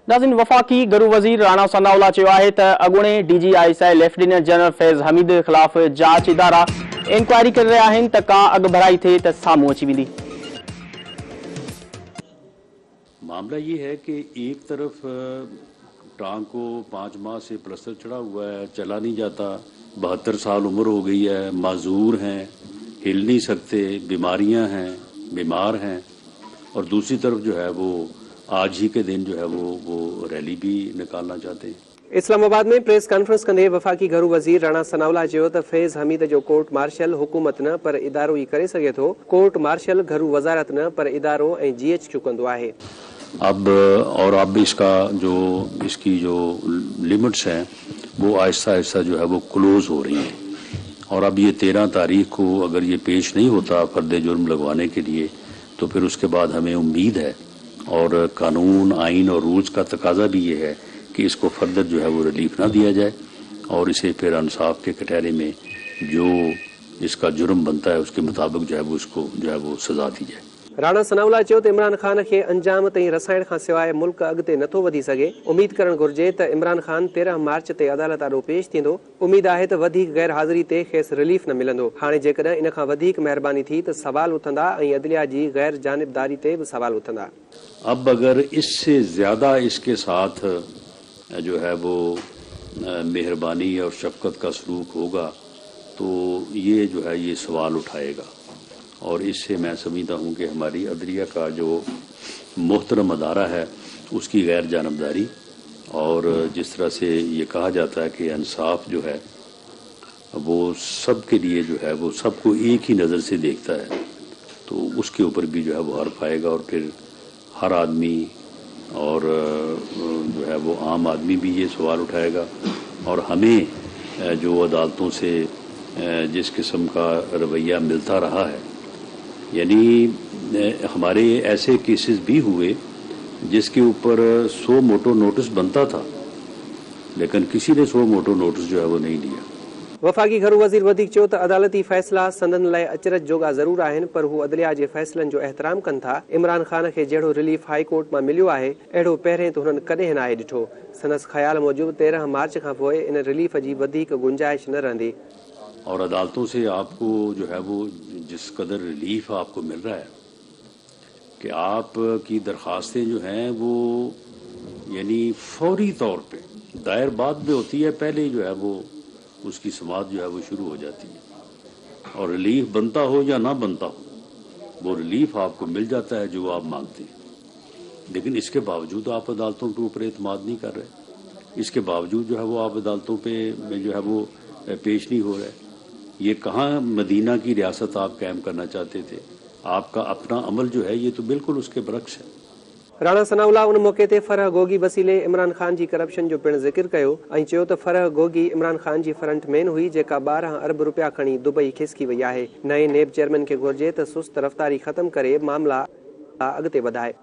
नाज़रीन, वफ़ाक़ी घरू वज़ीर राणा सनाउल्लाह चयो आहे त अॻूणे DGI लेफ्टिनेंट जनरल फैज़ हमीद ख़िलाफ़ जांच इदारा इंक्वायरी करे रहिया आहिनि त का अॻभराई थिए त साम्हूं अची वेंदी। मामला ये है कि एक तरफ टांग को 5 माह से प्लास्टर चढ़ा हुआ है, चला नहीं जाता, 72 साल उम्र हो गई है, माजूर हैं, हिल नहीं सकते, बीमारियां हैं, बीमार हैं, और दूसरी तरफ जो है वो आज ही के दिन जो है वो रैली भी निकालना चाहते हैं। इस्लामाबाद में प्रेस कॉन्फ्रेंस कंदे वफ़ाक़ी घरू वज़ीर राणा सनाउल्लाह चयो त फैज़ हमीद जो कोर्ट मार्शल हुकूमत न पर इदारो ई करे सघे थो। कोर्ट मार्शल घरू वज़ारत न पर इदारो ऐं GH चुकंदो आहे। अब इसकी जो लिमिट्स हैं वो आहिस्ता आहिस्ता जो है वो क्लोज हो रही हैं, और अब ये 13 तारीख को अगर ये पेश नहीं होता फर्द जुर्म लगवाने के लिए तो फिर उसके बाद हमें उम्मीद है, और कानून आइन और रूल्स का तकाजा भी ये है कि इसको फर्दर जो है वो रिलीफ ना दिया जाए और इसे फिर इंसाफ के कटहरे में जो इसका जुर्म बनता है उसके मुताबिक जो है वो उसको जो है वो सजा दी जाए। राणा सनाउल्लाह चयो त इमरान खान खे अंजाम ताईं रसाइण खां सवाइ मुल्क अॻिते नथो वधी सघे। उमीद करणु घुर्जे त इमरान खान 13 मार्च ते अदालत आॾो पेश थींदो। उमीद आहे त वधीक गैर हाज़िरी ते खेसि रिलीफ न मिलंदो। हाणे जेकॾहिं इन खां वधीक महिरबानी थी त सवाल उथंदा ऐं अदलिया जी गैर जानिबदारी ते बि सवाल उथंदा। अब अगर इससे ज्यादा इसके साथ जो है वो मेहरबानी और शफकत का सलूक होगा तो ये जो है ये सवाल उठाएगा, और इससे मैं समझता हूँ कि हमारी अदलिया का जो मोहतरम अदारा है उसकी गैर जानबदारी, और जिस तरह से ये कहा जाता है कि इंसाफ जो है वो सब के लिए जो है वो सबको एक ही नज़र से देखता है, तो उसके ऊपर भी जो है वो हर्फ आएगा, और फिर हर आदमी और जो है वो आम आदमी भी ये सवाल उठाएगा, और हमें जो अदालतों से जिस किस्म का रवैया मिलता रहा है, यानी हमारे ऐसे केसेस भी हुए जिसके ऊपर 100 मोटो नोटिस बनता था लेकिन किसी ने 100 मोटो नोटिस जो है वो नहीं लिया। वफ़ाक़ी घरू वज़ीर वधीक चयो त अदालती फ़ैसिला संदन लाइ अचरज जोगा ज़रूर आहिनि, पर हू अदलिया जे फ़ैसिलनि जो एहतराम कनि था। इमरान खान खे जहिड़ो रिलीफ हाई कोर्ट मां मिलियो आहे अहिड़ो पहिरें त हुननि कॾहिं नाहे ॾिठो। संदसि ख़्याल मूजिबि 13 मार्च खां पोइ इन रिलीफ जी वधीक गुंजाइश न रहंदी। और अदालतों से आपको जो है वो जिस कदर रिलीफ आपको मिल रहा है कि आपकी दरख्वास्तें जो हैं वो यानी फौरी तौर पे दायर बाद में होती है, पहले जो है वो उसकी समाअत जो है वो शुरू हो जाती है, और रिलीफ बनता हो या ना बनता हो वो रिलीफ आपको मिल जाता है जो आप मांगते हैं। लेकिन इसके बावजूद आप अदालतों के ऊपर एतमाद नहीं कर रहे, इसके बावजूद जो है वो आप अदालतों पे जो है वो पेश नहीं हो रहे। ये कहाँ मदीना की रियासत आप कायम करना चाहते थे? आपका अपना अमल जो है ये तो बिल्कुल उसके बरक्स है। राणा सनाउल्लाह उन मौके ते फरह गोगी वसीले इमरान खान जी करप्शन जो पिण ज़िक्र कयो ऐं चयो त फरह गोगी इमरान खान जी फ्रंटमैन हुई जेका 12 अरब रुपया खणी दुबई खिसकी वई आहे। नए नेब चेयरमैन खे घुर्जे त सुस्त रफ़्तारी ख़त्म करे मामला अॻिते वधाए।